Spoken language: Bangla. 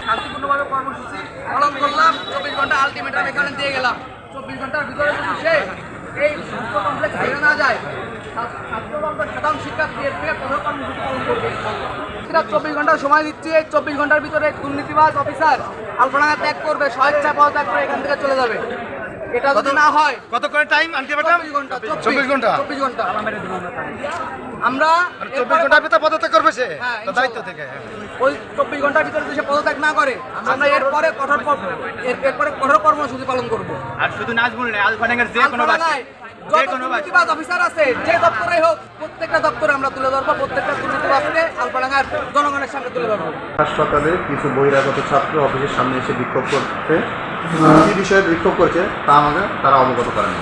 শান্তিপূর্ণভাবে কর্মসূচি পালন করলাম। 24 ঘন্টা আলটিমেটাম এখানে দিয়ে গেলাম। 24 ঘন্টার ভিতরে যদি সে এই স্বাস্থ্য কমপ্লেক্স ছেড়ে না যায়, ছাত্র সাধারণ শিক্ষার্থী এর থেকে কঠোর কর্মসূচি পালন করবে। 24 ঘন্টা সময় দিচ্ছি। এই 24 ঘন্টার ভিতরে দুর্নীতিবাজ অফিসার আলফাডাঙ্গা ত্যাগ করবে, স্বেচ্ছা পদত্যাগ করে এখান থেকে চলে যাবে। এটা যদি না হয়, কত করে টাইম আলটিমেটাম? 24 ঘন্টা। 24 ঘন্টা। 24 ঘন্টা আমরা 24 ঘন্টার ভিতরে পদত্যাগ করবে সে হ্যাঁ, তো দায়িত্ব থেকে। ওই 24 ঘন্টার ভিতরে যদি সে পদত্যাগ না করে, আমরা এরপরে কঠোর কর্মসূচি পালন করবো। আর শুধু নাজমুল নয়, আলফাডাঙ্গার যে কোনো বাসে যত দুর্নীতিবাজ অফিসার আছে, যে দপ্তরেই হোক, প্রত্যেকটা দপ্তরে আমরা তুলে ধরবো। প্রত্যেকটা দুর্নীতিবাজকে আলফাডাঙ্গার জনগণের সামনে তুলে ধরবো। হাসপাতালে কিছু বহিরাগত ছাত্র অফিসের সামনে এসে বিক্ষোভ করতে কি বিষয়ে বিক্ষোভ করছে তা আমাকে তারা অবগত করেন।